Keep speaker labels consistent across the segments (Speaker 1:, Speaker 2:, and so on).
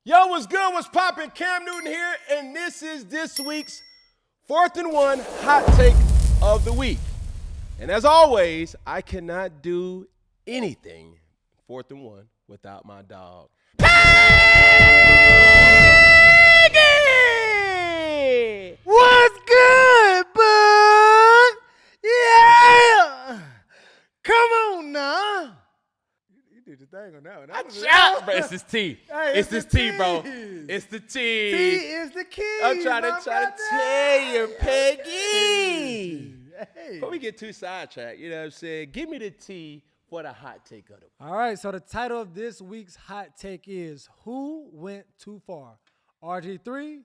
Speaker 1: Yo, what's good? What's poppin'? Cam Newton here, and this is this week's 4th and 1 hot take of the week. And as always, I cannot do anything 4th and 1 without my dog, Peggy!
Speaker 2: What's good, bud? Yeah! Come on now. You did the thing on that one.
Speaker 1: Bro, it's this T.
Speaker 2: Hey,
Speaker 1: it's this T, bro. It's the T.
Speaker 2: T is the key.
Speaker 1: I'm trying to tell you, Peggy.
Speaker 2: Hey.
Speaker 1: Before we get too sidetracked, you know what I'm saying? Give me the T for the hot take of the week.
Speaker 2: All right, so the title of this week's hot take is Who Went Too Far? RG3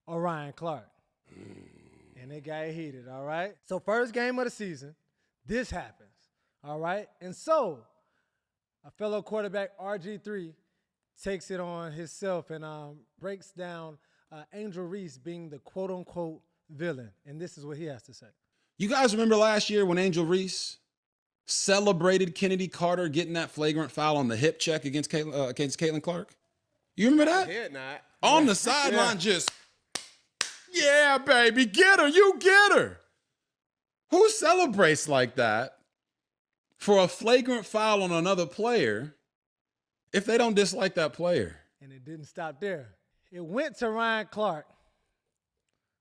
Speaker 2: or Ryan Clark? And it got heated, all right? So first game of the season, this happens, all right? And so a fellow quarterback, RG3, takes it on himself and breaks down Angel Reese being the quote-unquote villain. And this is what he has to say.
Speaker 3: You guys remember last year when Angel Reese celebrated Kennedy Carter getting that flagrant foul on the hip check against Caitlin Clark? You remember that?
Speaker 1: Yeah, not.
Speaker 3: On the sideline, just, yeah, baby, get her, you get her. Who celebrates like that for a flagrant foul on another player if they don't dislike that player?
Speaker 2: And it didn't stop there. It went to Ryan Clark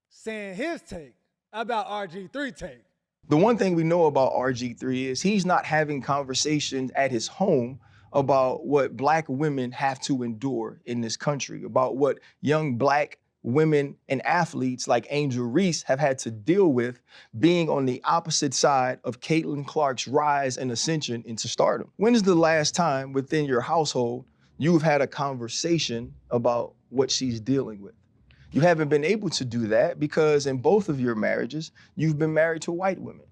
Speaker 2: saying his take about RG3 take.
Speaker 4: The one thing we know about RG3 is he's not having conversations at his home about what black women have to endure in this country, about what young black women and athletes like Angel Reese have had to deal with being on the opposite side of Caitlin Clark's rise and ascension into stardom. When is the last time within your household you've had a conversation about what she's dealing with? You haven't been able to do that because in both of your marriages, you've been married to white women.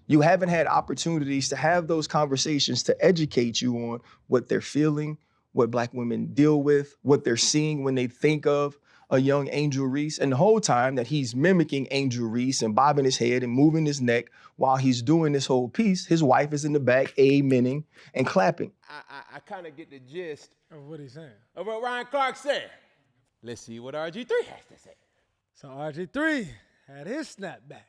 Speaker 4: You haven't had opportunities to have those conversations to educate you on what they're feeling, what black women deal with, what they're seeing when they think of a young Angel Reese. And the whole time that he's mimicking Angel Reese and bobbing his head and moving his neck while he's doing this whole piece, his wife is in the back amening and clapping.
Speaker 1: I kind of get the gist
Speaker 2: Of what he's saying.
Speaker 1: of what Ryan Clark said. Let's see what RG3 has to say.
Speaker 2: So RG3 had his snapback.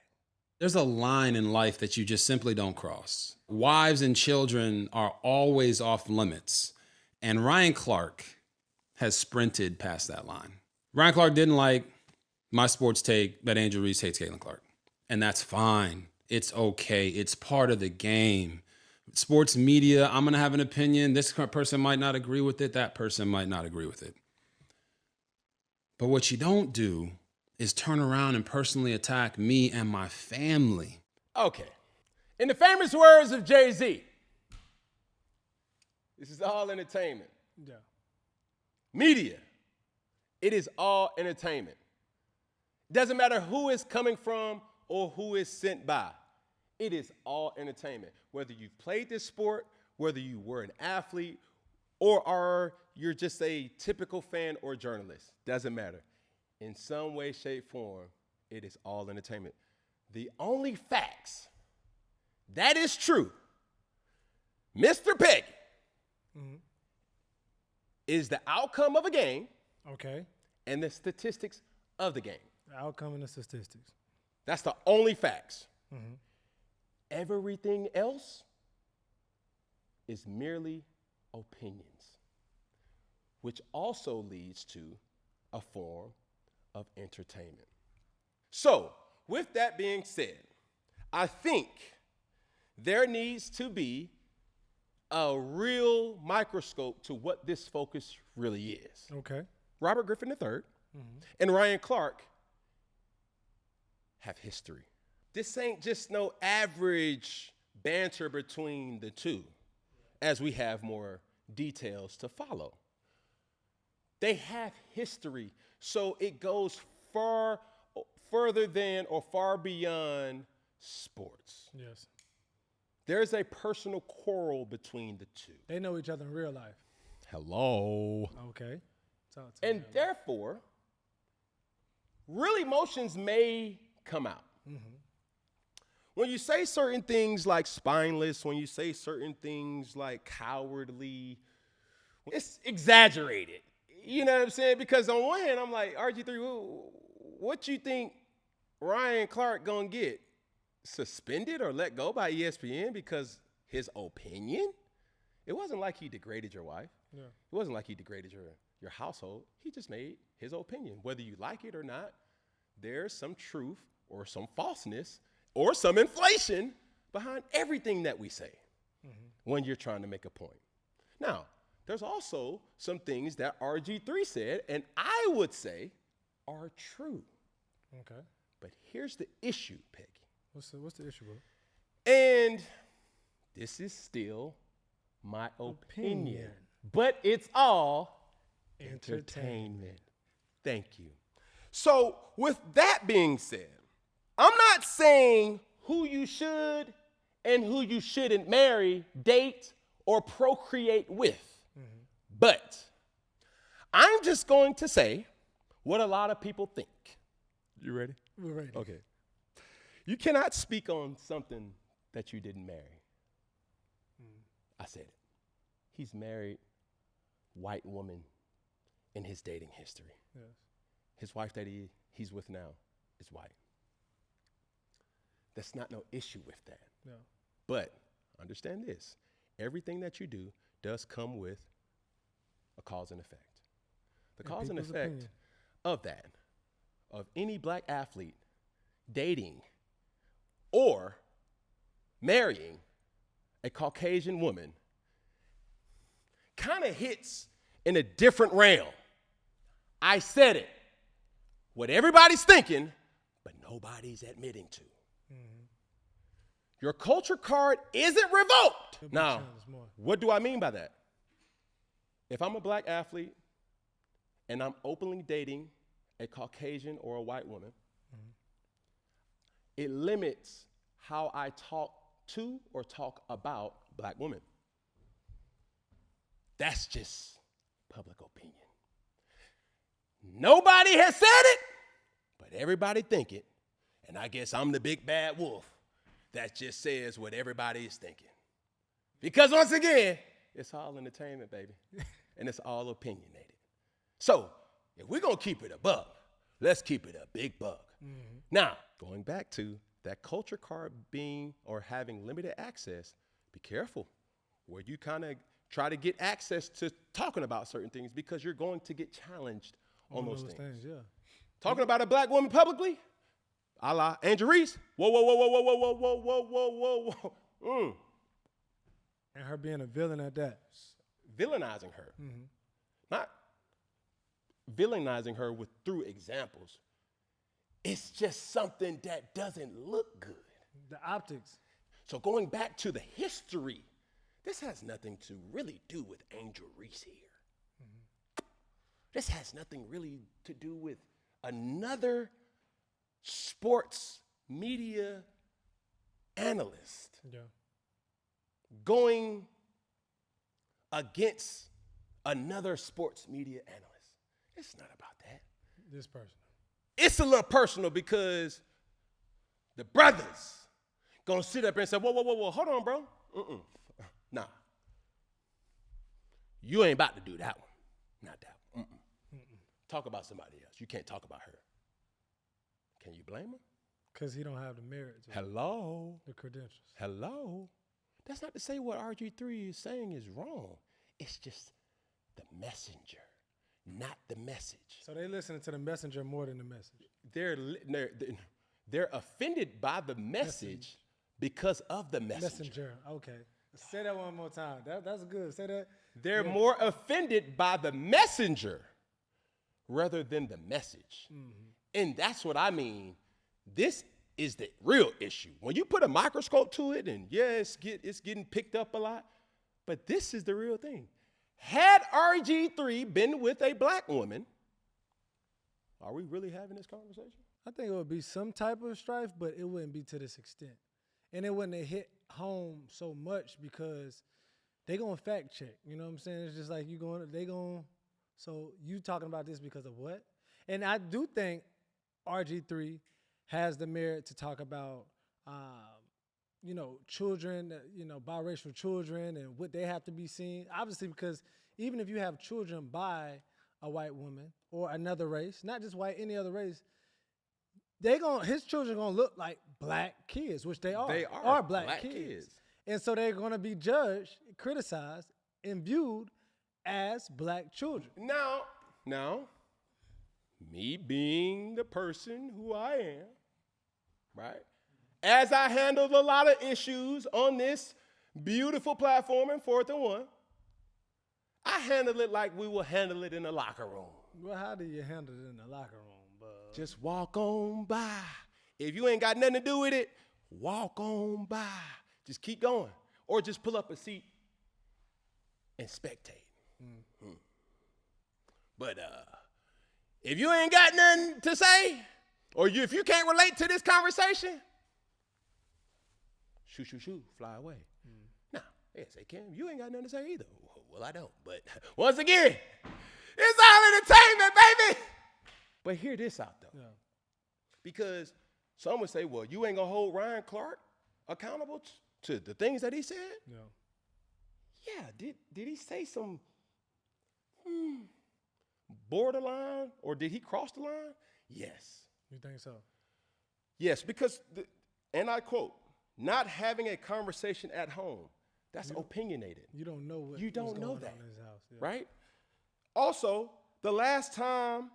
Speaker 3: There's a line in life that you just simply don't cross. Wives and children are always off limits. And Ryan Clark has sprinted past that line. Ryan Clark didn't like my sports take that Angel Reese hates Caitlin Clark. And that's fine. It's okay. It's part of the game. Sports media, I'm going to have an opinion. This person might not agree with it. That person might not agree with it. But what you don't do is turn around and personally attack me and my family.
Speaker 1: Okay. In the famous words of Jay-Z, this is all entertainment.
Speaker 2: Yeah.
Speaker 1: Media, it is all entertainment. Doesn't matter who it's coming from or who is sent by. It is all entertainment. Whether you've played this sport, whether you were an athlete, or you're just a typical fan or journalist, doesn't matter. In some way, shape, form, it is all entertainment. The only facts that is true, Mr. Peggy, is the outcome of a game
Speaker 2: Okay.
Speaker 1: and the statistics of the game.
Speaker 2: The outcome and the statistics.
Speaker 1: That's the only facts. Everything else is merely opinions, which also leads to a form of entertainment. So, with that being said, I think there needs to be a real microscope to what this focus really is.
Speaker 2: Okay.
Speaker 1: Robert Griffin III and Ryan Clark have history. This ain't just no average banter between the two, as we have more details to follow. They have history, so it goes further than or far beyond sports.
Speaker 2: Yes.
Speaker 1: There's a personal quarrel between the two.
Speaker 2: They know each other in real life.
Speaker 1: Hello.
Speaker 2: Okay. Talk to me.
Speaker 1: And therefore, real emotions may come out. When you say certain things like spineless, when you say certain things like cowardly, it's exaggerated. You know what I'm saying? Because on one hand, I'm like, RG3, what you think Ryan Clark gonna get? Suspended or let go by ESPN because his opinion? It wasn't like he degraded your wife.
Speaker 2: Yeah.
Speaker 1: It wasn't like he degraded your household. He just made his opinion. Whether you like it or not, there's some truth or some falseness or some inflation behind everything that we say when you're trying to make a point. Now, there's also some things that RG3 said, and I would say are true.
Speaker 2: Okay.
Speaker 1: But here's the issue, Peggy.
Speaker 2: What's the issue, bro?
Speaker 1: And this is still my opinion. But it's all entertainment. Thank you. So, with that being said, I'm not saying who you should and who you shouldn't marry, date, or procreate with. But I'm just going to say what a lot of people think. You ready?
Speaker 2: We're ready.
Speaker 1: Okay. You cannot speak on something that you didn't marry. I said it. He's married white woman in his dating history.
Speaker 2: Yes.
Speaker 1: His wife that he's with now is white. That's not no issue with that.
Speaker 2: No.
Speaker 1: But understand this. Everything that you do does come with a cause and effect. The cause and effect of that, of any black athlete dating or marrying a Caucasian woman, kind of hits in a different realm. I said it. What everybody's thinking, but nobody's admitting to. Your culture card isn't revoked. Now, what do I mean by that? If I'm a black athlete and I'm openly dating a Caucasian or a white woman, it limits how I talk to or talk about black women. That's just public opinion. Nobody has said it, but everybody think it. And I guess I'm the big bad wolf that just says what everybody is thinking. Because once again, it's all entertainment, baby. And it's all opinionated. So, if we're going to keep it a buck, let's keep it a big buck. Now, going back to that culture card being or having limited access, be careful where you kind of try to get access to talking about certain things because you're going to get challenged on those things.
Speaker 2: Yeah.
Speaker 1: Talking about a black woman publicly, a la Angel Reese, whoa, whoa, whoa, whoa, whoa, whoa, whoa, whoa, whoa, whoa, whoa.
Speaker 2: And her being a villain at that.
Speaker 1: Villainizing her. Not villainizing her through examples. It's just something that doesn't look good.
Speaker 2: The optics.
Speaker 1: So going back to the history, this has nothing to really do with Angel Reese here. This has nothing really to do with another sports media analyst going against another sports media analyst. It's not about that.
Speaker 2: This person.
Speaker 1: It's a little personal because the brothers gonna sit up and say, whoa, whoa, whoa, whoa, hold on, bro. Nah. You ain't about to do that one. Not that one. Talk about somebody else. You can't talk about her. Can you blame him?
Speaker 2: Because he don't have the merit.
Speaker 1: Hello?
Speaker 2: The credentials.
Speaker 1: Hello? That's not to say what RG3 is saying is wrong. It's just the messenger, not the message.
Speaker 2: So they listening to the messenger more than the message.
Speaker 1: They're offended by the message because of the messenger.
Speaker 2: Messenger. Okay. Say that one more time. That's good. Say that.
Speaker 1: They're more offended by the messenger rather than the message. And that's what I mean. This is the real issue. When you put a microscope to it, and it's getting picked up a lot, but this is the real thing. Had RG3 been with a black woman, are we really having this conversation?
Speaker 2: I think it would be some type of strife, but it wouldn't be to this extent. And it wouldn't have hit home so much because they gonna fact check. You know what I'm saying? It's just like so you talking about this because of what? And I do think RG3 has the merit to talk about, children, biracial children and what they have to be seen. Obviously, because even if you have children by a white woman or another race, not just white, any other race, his children gonna look like black kids, which they are.
Speaker 1: They are
Speaker 2: black kids. And so they're gonna be judged, criticized, and viewed as black children.
Speaker 1: Now, me being the person who I am, right? As I handled a lot of issues on this beautiful platform in 4th and 1, I handle it like we will handle it in the locker room.
Speaker 2: Well, how do you handle it in the locker room, bud?
Speaker 1: Just walk on by. If you ain't got nothing to do with it, walk on by. Just keep going. Or just pull up a seat and spectate. Mm-hmm. But if you ain't got nothing to say, or if you can't relate to this conversation, shoo, fly away. Now, yes, they can. You ain't got nothing to say either. Well, I don't. But once again, it's all entertainment, baby. But hear this out, though.
Speaker 2: Yeah.
Speaker 1: Because some would say, well, you ain't going to hold Ryan Clark accountable to the things that he said?
Speaker 2: No.
Speaker 1: Yeah, did he say some borderline, or did he cross the line? Yes.
Speaker 2: You think so?
Speaker 1: Yes, because, and I quote, not having a conversation at home, that's opinionated.
Speaker 2: You don't know what
Speaker 1: You don't know
Speaker 2: going
Speaker 1: that,
Speaker 2: on in his house. Yeah.
Speaker 1: right? Also, the last time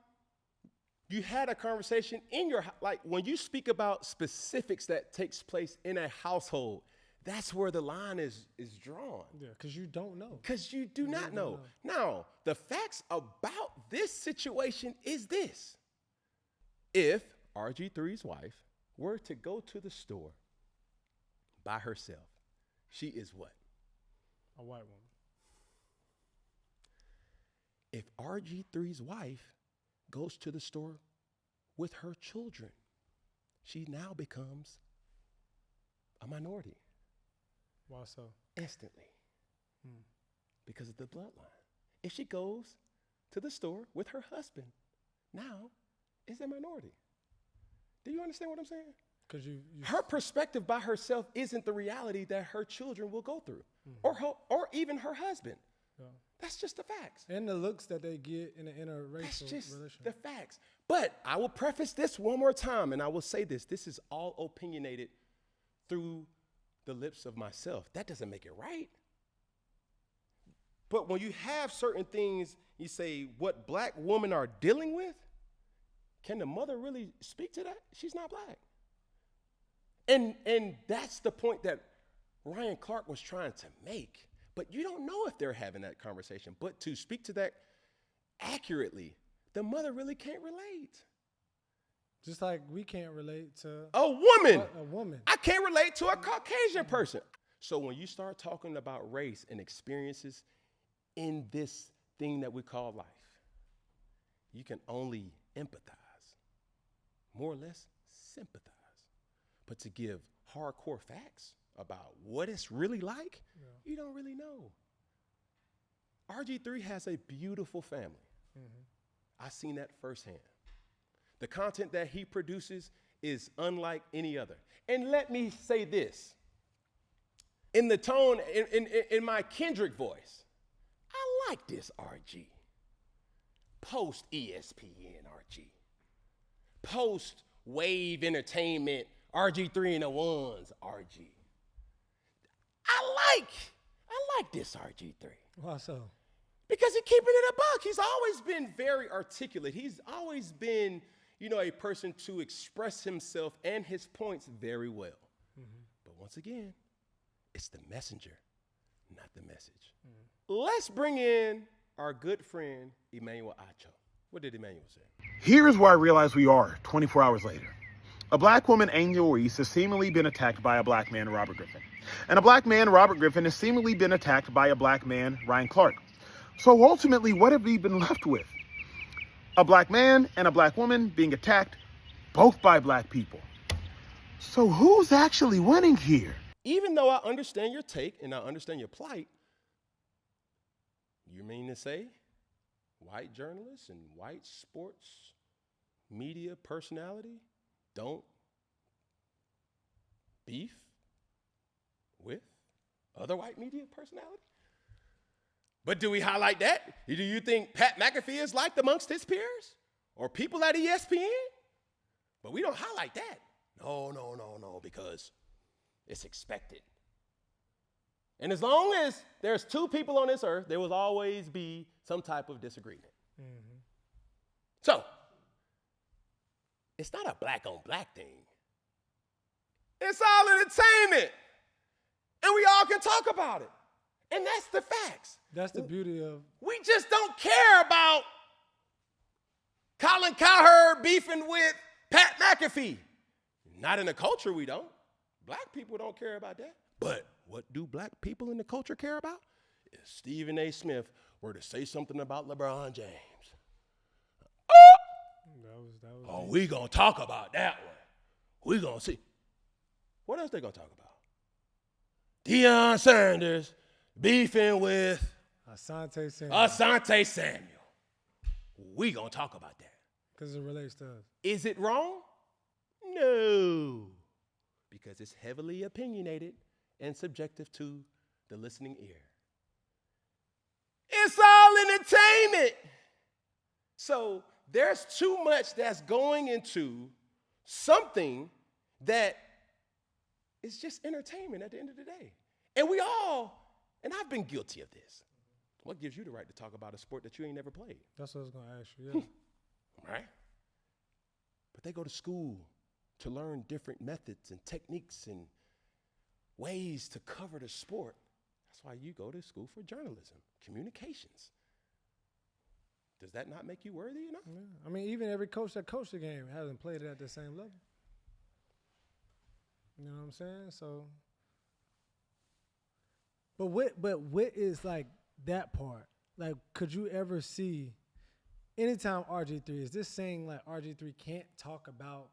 Speaker 1: you had a conversation in your, like when you speak about specifics that takes place in a household, that's where the line is drawn.
Speaker 2: Yeah, because you don't know.
Speaker 1: Because you do not know. Now, the facts about this situation is this. If RG3's wife were to go to the store by herself, she is what?
Speaker 2: A white woman.
Speaker 1: If RG3's wife goes to the store with her children, she now becomes a minority.
Speaker 2: Why so?
Speaker 1: Instantly. Because of the bloodline. If she goes to the store with her husband, now is a minority. Do you understand what I'm saying?
Speaker 2: Because
Speaker 1: her perspective by herself isn't the reality that her children will go through, or even her husband.
Speaker 2: Yeah.
Speaker 1: That's just the facts.
Speaker 2: And the looks that they get in an interracial
Speaker 1: That's just
Speaker 2: relationship.
Speaker 1: the facts. But I will preface this one more time, and I will say this. This is all opinionated through the lips of myself. That doesn't make it right. But when you have certain things, you say what black women are dealing with, can the mother really speak to that? She's not black. And that's the point that Ryan Clark was trying to make. But you don't know if they're having that conversation. But to speak to that accurately, the mother really can't relate.
Speaker 2: Just like we can't relate to
Speaker 1: A woman.
Speaker 2: a woman.
Speaker 1: I can't relate to a Caucasian person. So when you start talking about race and experiences in this thing that we call life, you can only empathize, more or less sympathize. But to give hardcore facts about what it's really like, you don't really know. RG3 has a beautiful family. I've seen that firsthand. The content that he produces is unlike any other. And let me say this. In the tone, in my Kendrick voice, I like this RG. Post ESPN RG. Post Wave Entertainment RG3 and the Ones RG. I like this RG3.
Speaker 2: Why so?
Speaker 1: Because he's keeping it a buck. He's always been very articulate. He's always been, a person to express himself and his points very well. But once again, it's the messenger, not the message. Let's bring in our good friend, Emmanuel Acho. What did Emmanuel say?
Speaker 5: Here's where I realize we are 24 hours later. A black woman, Angel Reese, has seemingly been attacked by a black man, Robert Griffin. And a black man, Robert Griffin, has seemingly been attacked by a black man, Ryan Clark. So ultimately, what have we been left with? A black man and a black woman being attacked, both by black people. So who's actually winning here?
Speaker 1: Even though I understand your take and I understand your plight, you mean to say white journalists and white sports media personality don't beef with other white media personality? But do we highlight that? Do you think Pat McAfee is liked amongst his peers or people at ESPN? But we don't highlight that. No, because it's expected. And as long as there's two people on this earth, there will always be some type of disagreement. Mm-hmm. So, it's not a black on black thing. It's all entertainment. And we all can talk about it. And that's the facts.
Speaker 2: That's the beauty of.
Speaker 1: We just don't care about Colin Cowherd beefing with Pat McAfee. Not in the culture, we don't. Black people don't care about that. But what do black people in the culture care about? If Stephen A. Smith were to say something about LeBron James. Oh, we gonna talk about that one. We gonna see. What else they gonna talk about? Deion Sanders beefing with
Speaker 2: Asante Samuel.
Speaker 1: We gonna talk about that.
Speaker 2: Because it relates to us.
Speaker 1: Is it wrong? No. Because it's heavily opinionated and subjective to the listening ear. It's all entertainment. So there's too much that's going into something that is just entertainment at the end of the day. And we all, and I've been guilty of this. What gives you the right to talk about a sport that you ain't never played?
Speaker 2: That's what I was going to ask you, yeah.
Speaker 1: Right? But they go to school to learn different methods and techniques and ways to cover the sport. That's why you go to school for journalism, communications. Does that not make you worthy enough?
Speaker 2: Yeah. I mean, even every coach that coached the game hasn't played it at the same level. You know what I'm saying? So, but what is like that part? Like, could you ever see, anytime RG3, is this saying like RG3 can't talk about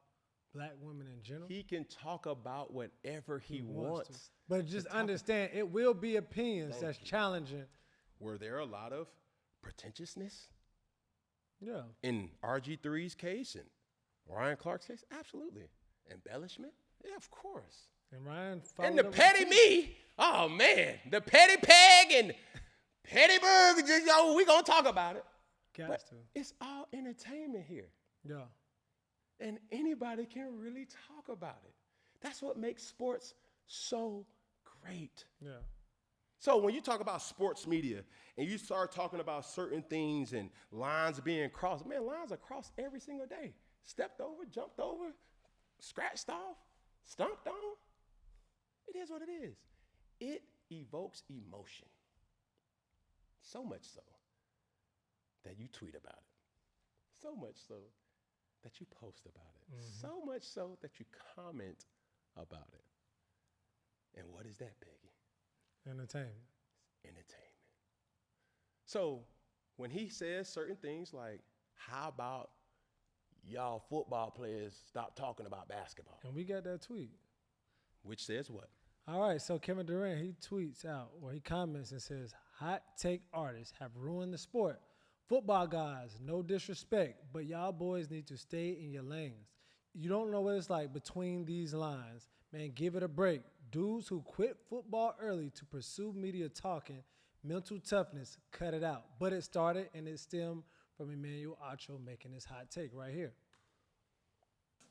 Speaker 2: black women in general?
Speaker 1: He can talk about whatever he wants.
Speaker 2: But just understand, it will be opinions that's challenging.
Speaker 1: Were there a lot of pretentiousness?
Speaker 2: Yeah.
Speaker 1: In RG3's case and Ryan Clark's case? Absolutely. Embellishment? Yeah, of course.
Speaker 2: And Ryan
Speaker 1: and the petty me, oh man, the petty Peg and petty Berg, yo, we gonna talk about it.
Speaker 2: Got to.
Speaker 1: It's all entertainment here.
Speaker 2: Yeah.
Speaker 1: And anybody can really talk about it. That's what makes sports so great.
Speaker 2: Yeah. So
Speaker 1: when you talk about sports media and you start talking about certain things and lines being crossed, man, lines are crossed every single day. Stepped over, jumped over, scratched off, stomped on. It is what it is. It evokes emotion. So much so that you tweet about it. So much so that you post about it. Mm-hmm. So much so that you comment about it. And what is that, Peggy?
Speaker 2: Entertainment.
Speaker 1: Entertainment. So when he says certain things like, how about y'all football players stop talking about basketball?
Speaker 2: And we got that tweet.
Speaker 1: Which says what?
Speaker 2: All right, so Kevin Durant, he tweets out, or he comments and says, hot take artists have ruined the sport. Football guys, no disrespect, but y'all boys need to stay in your lanes. You don't know what it's like between these lines. Man, give it a break. Dudes who quit football early to pursue media talking, mental toughness, cut it out. But it started and it stemmed from Emmanuel making this hot take right here.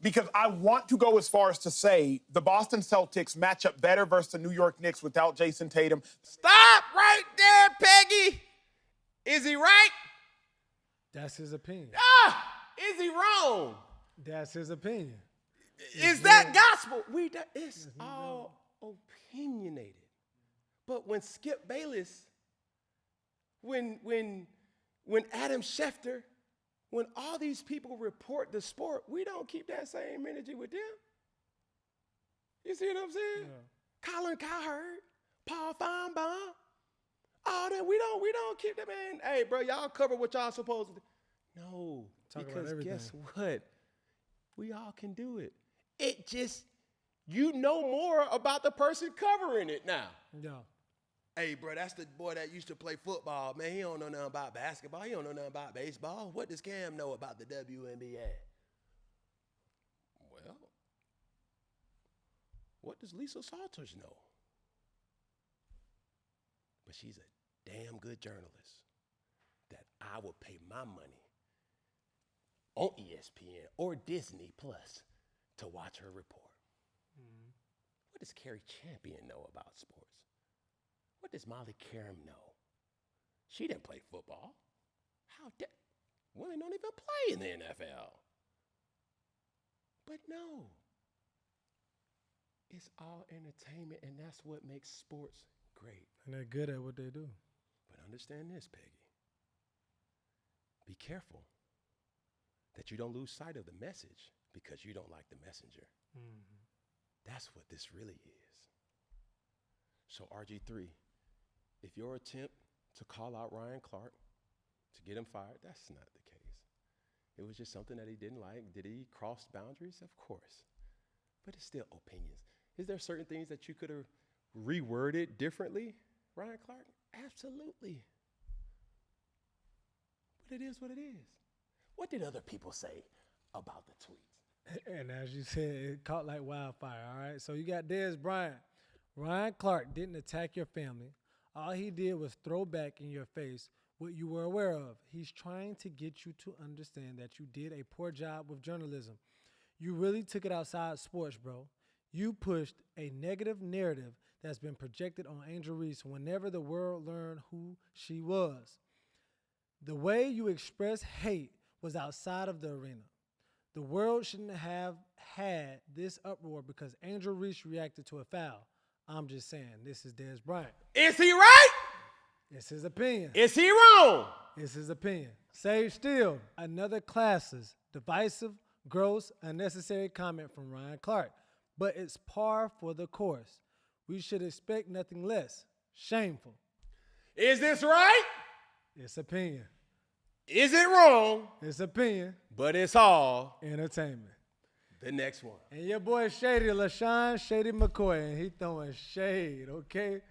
Speaker 5: Because I want to go as far as to say the Boston Celtics match up better versus the New York Knicks without Jason Tatum.
Speaker 1: Stop right there, Peggy. Is he right?
Speaker 2: That's his opinion.
Speaker 1: Is he wrong?
Speaker 2: That's his opinion.
Speaker 1: Is that gospel? It's all opinionated. But when Skip Bayless, when Adam Schefter, when all these people report the sport, we don't keep that same energy with them. You see what I'm saying? Yeah. Colin Cowherd, Paul Feinbaum, all that. We don't keep that, man. Hey, bro, y'all cover what y'all supposed to do. No, because guess what? We all can do it. It just, you know more about the person covering it now.
Speaker 2: Yeah.
Speaker 1: Hey, bro, that's the boy that used to play football. Man, he don't know nothing about basketball. He don't know nothing about baseball. What does Cam know about the WNBA? Well, what does Lisa Salters know? But she's a damn good journalists that I would pay my money on ESPN or Disney Plus to watch her report. What does Carrie Champion know about sports? What does Molly Karam know? She didn't play football. Women don't even play in the NFL. But no, it's all entertainment, and that's what makes sports great.
Speaker 2: And they're good at what they do.
Speaker 1: But understand this, Peggy. Be careful that you don't lose sight of the message because you don't like the messenger. That's what this really is. So RG3, if your attempt to call out Ryan Clark, to get him fired, that's not the case. It was just something that he didn't like. Did he cross boundaries? Of course. But it's still opinions. Is there certain things that you could have reworded differently, Ryan Clark? Absolutely. But it is what it is. What did other people say about the tweets?
Speaker 2: And as you said, it caught like wildfire, all right? So you got Dez Bryant. Ryan Clark didn't attack your family. All he did was throw back in your face what you were aware of. He's trying to get you to understand that you did a poor job with journalism. You really took it outside sports, bro. You pushed a negative narrative that's been projected on Angel Reese whenever the world learned who she was. The way you expressed hate was outside of the arena. The world shouldn't have had this uproar because Angel Reese reacted to a foul. I'm just saying, this is Dez Bryant.
Speaker 1: Is he right?
Speaker 2: It's his opinion.
Speaker 1: Is he wrong?
Speaker 2: It's his opinion. Sage Steele, another classist, divisive, gross, unnecessary comment from Ryan Clark. But it's par for the course. We should expect nothing less. Shameful.
Speaker 1: Is this right?
Speaker 2: It's opinion.
Speaker 1: Is it wrong?
Speaker 2: It's opinion.
Speaker 1: But it's all
Speaker 2: Entertainment.
Speaker 1: the next one.
Speaker 2: And your boy Shady, LaShawn Shady McCoy, and he throwing shade, okay?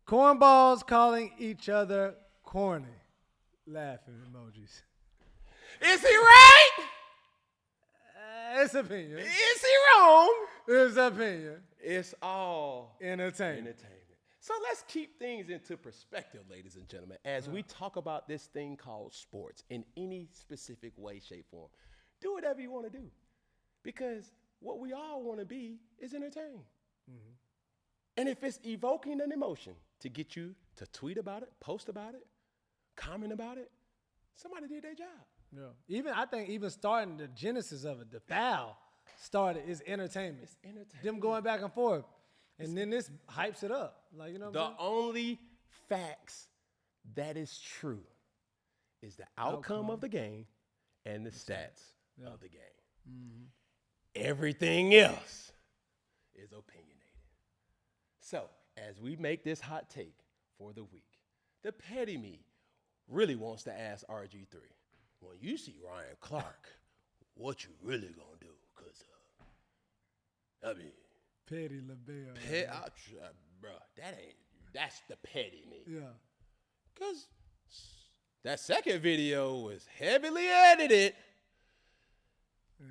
Speaker 2: Cornballs calling each other corny. Laughing emojis.
Speaker 1: Is he right?
Speaker 2: It's opinion.
Speaker 1: Is he wrong?
Speaker 2: It's opinion.
Speaker 1: It's all
Speaker 2: Entertainment.
Speaker 1: So let's keep things into perspective, ladies and gentlemen, as we talk about this thing called sports in any specific way, shape, form. Do whatever you want to do, because what we all want to be is entertained. And if it's evoking an emotion to get you to tweet about it, post about it, comment about it, somebody did their job.
Speaker 2: Yeah. I think even starting the genesis of it, the foul started is entertainment.
Speaker 1: It's entertainment.
Speaker 2: Them going back and forth. And then this hypes it up. Like, you know what I'm
Speaker 1: The only facts that is true is the outcome of the game and the stats of the game. Everything else is opinionated. So, as we make this hot take for the week, the petty me really wants to ask RG3, when you see Ryan Clark, what you really gonna do? Because,
Speaker 2: Petty LaBelle.
Speaker 1: bro, that's the petty me.
Speaker 2: Yeah.
Speaker 1: Because that second video was heavily edited.
Speaker 2: Yeah.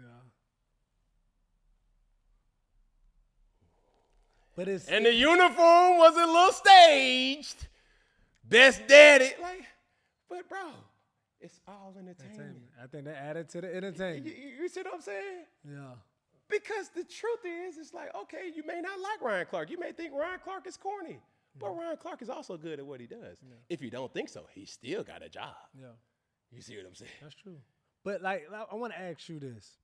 Speaker 2: But it's
Speaker 1: And the uniform was a little staged. Best daddy. But bro, it's all entertainment.
Speaker 2: I think that added to the entertainment.
Speaker 1: You see what I'm saying?
Speaker 2: Yeah.
Speaker 1: Because the truth is, it's like, okay, you may not like Ryan Clark. You may think Ryan Clark is corny. But Ryan Clark is also good at what he does. Yeah. If you don't think so, he still got a job.
Speaker 2: Yeah.
Speaker 1: You see what I'm saying?
Speaker 2: That's true. But like, I want to ask you this.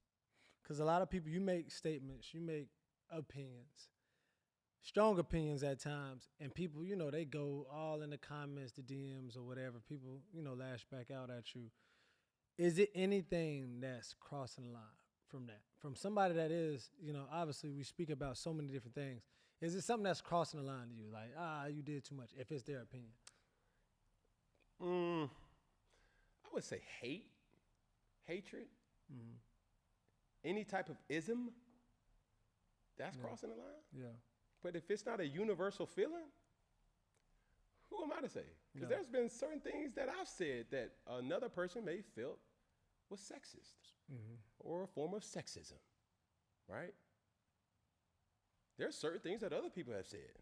Speaker 2: Because a lot of people, you make statements, you make opinions, strong opinions at times, and people, you know, they go all in the comments, the DMs or whatever. People, you know, lash back out at you. Is it anything that's crossing the line from that? From somebody that is, you know, obviously we speak about so many different things. Is it something that's crossing the line to you? Like, you did too much, if it's their opinion.
Speaker 1: I would say hatred, any type of ism, that's crossing the line.
Speaker 2: Yeah.
Speaker 1: But if it's not a universal feeling, who am I to say? Because there's been certain things that I've said that another person may feel was sexist or a form of sexism, right? There's certain things that other people have said.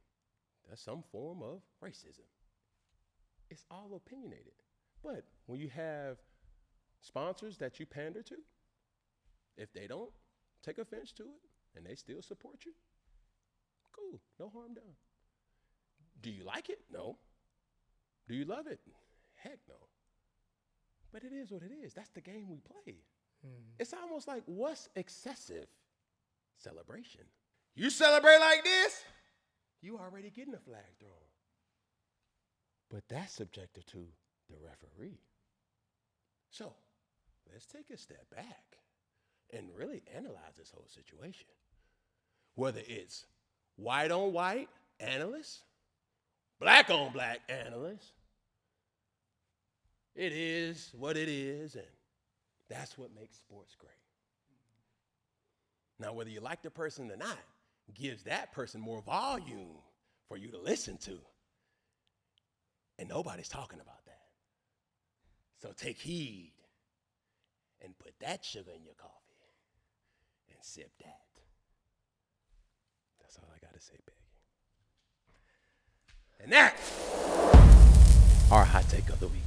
Speaker 1: That's some form of racism. It's all opinionated. But when you have sponsors that you pander to, if they don't take offense to it and they still support you, cool, no harm done. Do you like it? No. Do you love it? Heck no. But it is what it is. That's the game we play. It's almost like, what's excessive? Celebration. You celebrate like this, you already getting a flag thrown. But that's subjective to the referee. So let's take a step back and really analyze this whole situation. Whether it's white on white analysts, black on black analysts, it is what it is, and that's what makes sports great. Now, whether you like the person or not gives that person more volume for you to listen to. And nobody's talking about that. So take heed and put that sugar in your coffee and sip that. That's all I got to say, Peggy. And that's our hot take of the week.